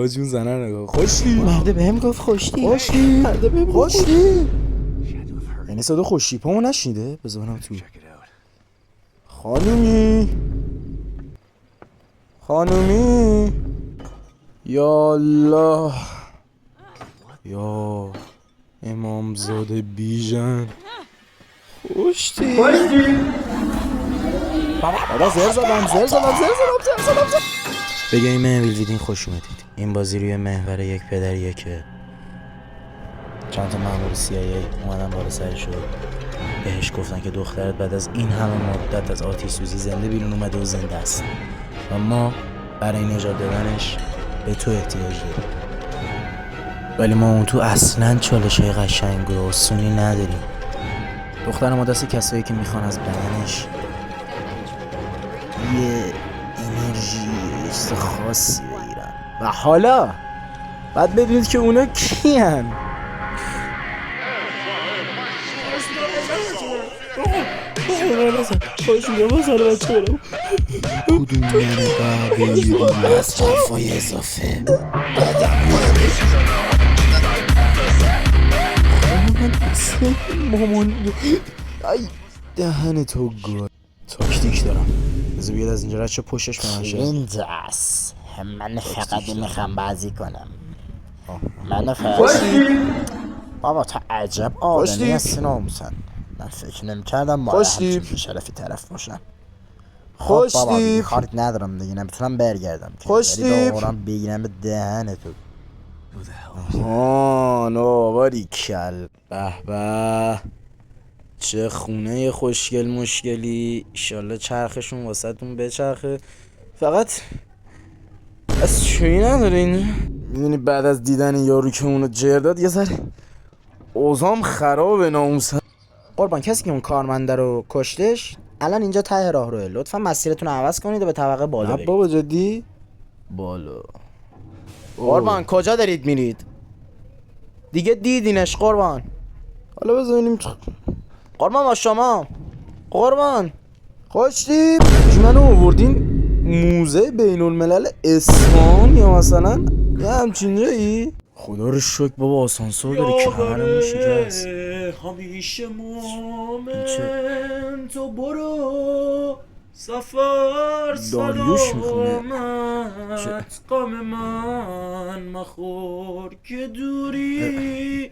آجون زنه نگاه خوشی مرده بهم گفت خوشی خوشی مرده بهم گفت خوشی یعنی صدا خوشی پامو نشنیده بذارم تو خانومی یا الله یا امامزاده بیژن خوشتی بابا زر زدم به گیم ویلویدین خوش اومدید. این بازی روی محور یک پدریه که چند تا مأمور CIA اومدن بالا سرشو بهش گفتن که دخترت بعد از این همه مدت از آتش سوزی زنده بیرون اومده و زنده است و ما برای نجات دادنش به تو احتیاج داریم، ولی ما اون تو اصلا چالش‌های قشنگ و آسونی نداریم. دختر ما دست کسایی که میخوان از بدنش یه انرژی چیز خاصی بگیرن و حالا باید بدونید که اونا کیان. کدوم یعنی قابل از حرفای اضافه مامان ای دهن تو گل تاکتیک دارم. بذار بیاد از اینجا رچه پشتش بمنشه. اینجاست. من فقط میخوام بازی کنم. من فقط بابا تا عجب آدمی هستی ناموسن. من فکر نمی‌کردم ما همچین شرفی طرف باشم. خب بابا دیگه کاری ندارم دیگه، نمیتونم برگردم که ولی دارم بگیرم به دهن تو. نو باری کل به به چه خونه خوشگل مشکلی. ایشالله چرخشون واسه تون بچرخه. فقط از چویی نداره این میدونی بعد از دیدن یارو که اونو جر داد یه ذره اوضاعم خرابه ناموسن. قربان کسی که اون کارمنده رو کشتش الان اینجا ته راه روه، لطفا مسیرتون رو عوض کنید و به طبقه بالا برید. بابا جدی؟ بالا قربان کجا دارید میرید؟ دیگه دیدینش قربان. حالا بذاریم قربان با شما قربان خوشتی منو آوردین موزه بین الملل اصفهان یا مثلا یه همچین جایی؟ خدا رو شکر بابا آسانسور داره کمرمون شکست. همیشه مومن تو برو سفر داریوش میخونه سلامت قام من مخور که دوری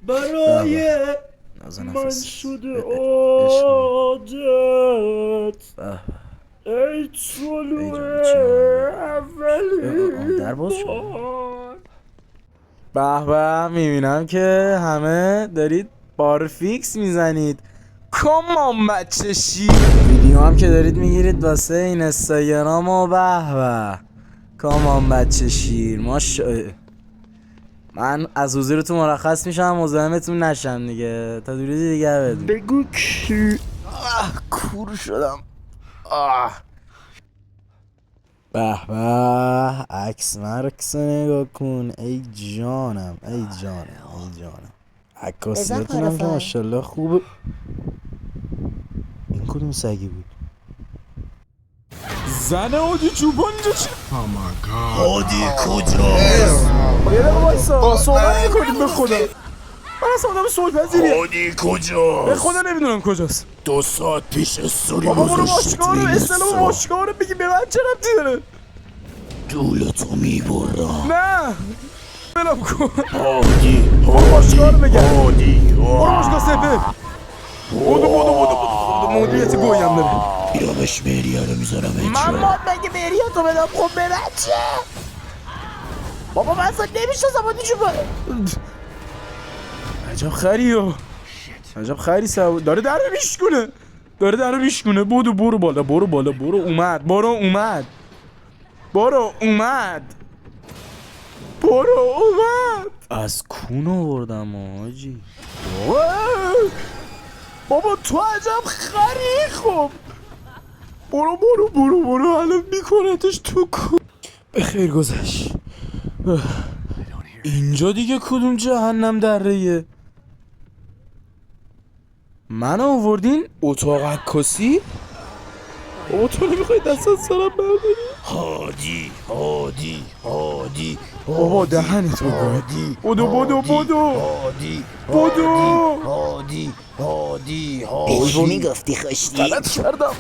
برای من شده عادت ای طلوع اولی در باز شد. به به میبینم که همه دارید بارفیکس میزنید. کامان بچه شیر ویدیو هم که دارید میگیرید واسه این اینستاگرام و به به کامان بچه شیر من از حضورتون مرخص میشم مزاحمتون نشم دیگه تا دوری دیگه بدون بگو کی کور شدم. به به عکس مرکس نگاه کن. ای جانم عکاسیتونم که ماشالله خوبه. این کدوم سگی بود؟ زنه هادی چوبان اینجا چی؟ هادی کجا؟ یه دقیقه بایستا صحبت میکنیم به خدا. من اصلا آدم صحبتیه. هادی کجا؟ به خدا نمیدونم کجاست. 2 ساعت پیش استوری بابا برو گذاشت باشگاه رو استلام باشگاه رو بگی به من چه ربطی داره؟ دولتو میبرم. نه بلم کن. هادی باشگاه رو بگم. هادی برو باشگاه سپه. بودو مدیریت گویم داره. بیا بهش مهریه رو میذارم من باید مگه مهریه تو بدم؟ خب به بچه بابا من اصلا نمیشه زبانیشو عجب خری داره در رو میشکونه. برو بالا برو اومد از کون آوردم آجی. بابا تو عجب خری. خب برو الان میکنتش تو کون. به خیر گذشت. اینجا دیگه کدوم جهنم دره‌ایه؟ منو آوردین اتاق عکاسی؟ بابا تو نمیخوای دست از سرم برداری؟ هادی هادی هادی بابا دهنت هادی بدو هادی هادی هادی به چی میگفتی خوشتی؟ غلط کردم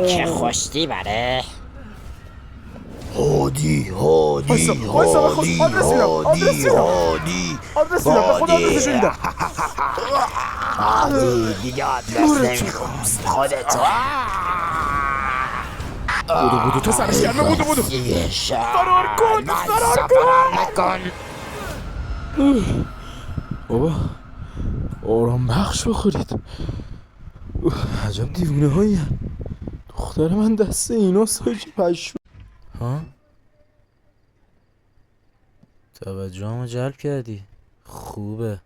چه خوشتی بره؟ هادی هادی وایسا بخون. هادی آدرس میدم. هادی هادی آدرس میدم به خدا آدرسشو میدم عادی دیگه آدرس نمیخوام خودت بودو تو سرش گرمه بودو فرار کن فرار نکن بابا آرام بخش بخورید عجب دیوونه هایی دختر من دست اینا ساجی پشم ها توجهمو جلب کردی خوبه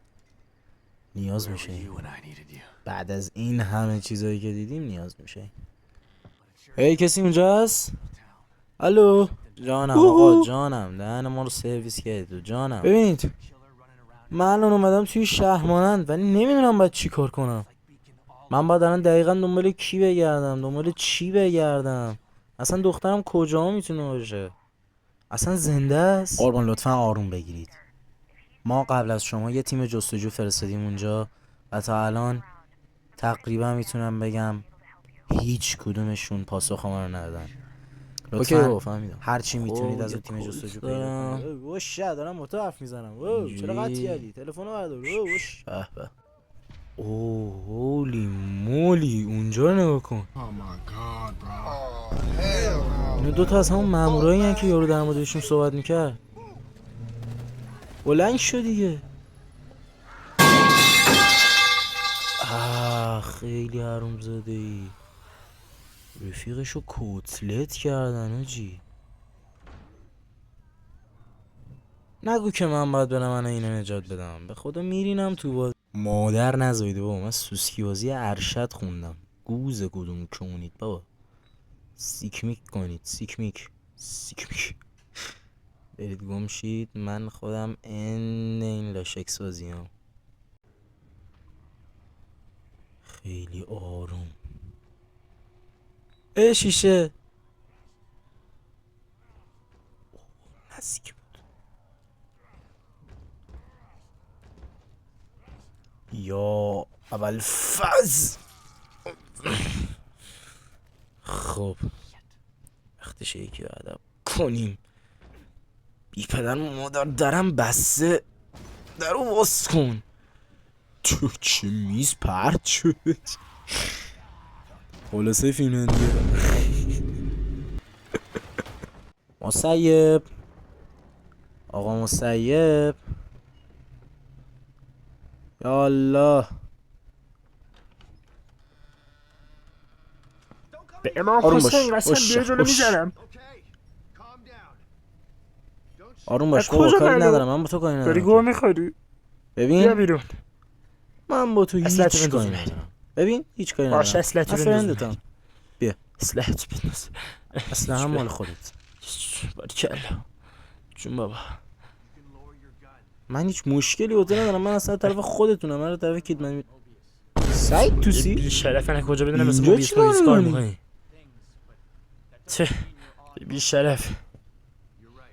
نیاز میشه بعد از این همه چیزایی که دیدیم نیاز میشه کسی اونجا هست؟ الو جانم آقا جانم دهن ما رو سرویس کردید جانم ببینید من الان اومدم توی شهر مانند ولی نمیدونم باید چی کار کنم من باید الان دقیقا دنبال کی بگردم دنبال چی بگردم اصلا دخترم کجا میتونه باشه اصلا زنده است قربان لطفا آروم بگیرید ما قبل از شما یه تیم جستجو فرستادیم اونجا و تا الان تقریبا میتونم بگم هیچ کدومشون پاسخ ما رو ندادن لطفا فهمیدم هر چی میتونید از اون تیم جستجو پیدا کنید وش دارم با تو حرف میزنم چرا قطع کردی تلفنو بردار وش به به اوه هولی مولی اونجا رو نگاه کن اینو دوتا از همون مامورایی هن که یارو در موردشون صحبت میکرد بلند شو دیگه خیلی حروم زاده ای رفیقشو کتلت کردن آجی نگو که من باید برم من اینو نجات بدم به خدا میرینم تو باز مادر نزایده بابا من سوسکی بازی ارشد خوندم گوز کدوم کونید بابا سیکمیک کنید سیکمیک برید گمشید من خودم این لاشکس بازیم خیلی آروم شیشه نزدیک بود یا اول فز خب وقتش یکی ادب کنیم بی پدر مادر درم بسته درو باز کن تو چه میز پرد شد خلاصه فیلم دیگه مسیب آقا مسیب یا الله به امام حسین قسم بیا جلو میزنم آروم باش از بابا کجا کاری معلوم؟ ندارم من با تو کاری داری ندارم گوه میخوری بیا ببین بیرون من با تو اصلحتو هیچ بنداز کاری اومد. ندارم ببین هیچ کاری باشه ندارم اصلحتو من بنداز فرندتم اومد. بیا اصلحتو بنداز اصلا هم مال خودت باریکلا جون بابا من هیچ مشکلی با تو ندارم من اصلا طرف خودتونم من طرف کیدمن سعید توسی بی شرف من کجا بدونم مثل اینجا موبیس چی کار کار میکنی چه بی شرف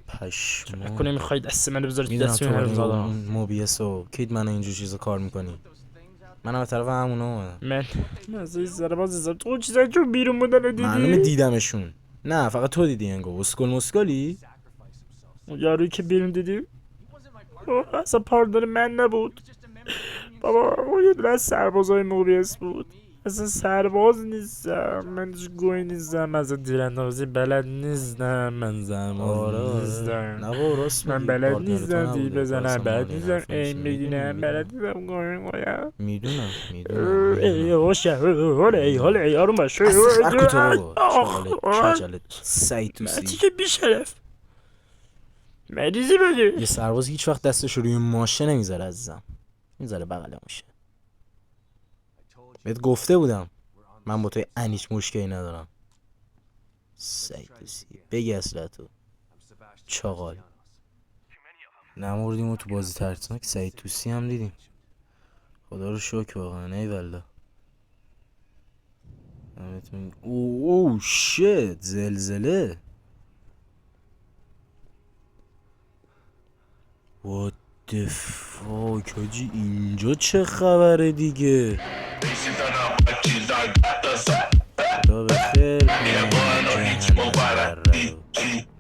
پشمام کنه میخوای دست منو بذاری تو میدونم دست تو من ولی رو زدم اون موبیس و کیدمن اینجور چیزا کار میکنی منم به طرف همونا اومدم من از این سرباز زدم تو چیزایی چون بیرون بودن رو معلومه دیدی دیدمشون نه فقط تو دیدی انگار اسکل مسکلی اون یارویی که بیرون دیدی اوه، اصلا پاردر من نبود بابا اون یه دونه از سربازهای موبیس بود اصلا سرباز نیستم من هیچ گوی نیستم از تیراندازی بلد نیستم من زمان نیستم نه بابا راست من میگی بلد پارتنر تو نیستم دیل نبوده. تو بزنم اصلا بلد مال این نیستم حرفا این نیست. بگیرم بلد نیستم گوی گویم میدونم ای هوشه ای حال ای آروم باش فرکو تو بابا چجلت سعید توسی مرتی که بیشرف مریضی بگه یه سرباز هیچ وقت دستش رو روی ماشه نمیذاره عزیزم میذاره بغل ماشه بهت گفته بودم من با توی انیچ مشکلی ندارم سعید توسی بگی اصلا تو چاقال نمردیم و تو بازی ترسناک سعید توسی هم دیدیم خدا رو شکر واقعا ای والله او شت زلزله What the fuck حاجی اینجا چه خبره دیگه؟ خدا بخیر کنه جهنم رو.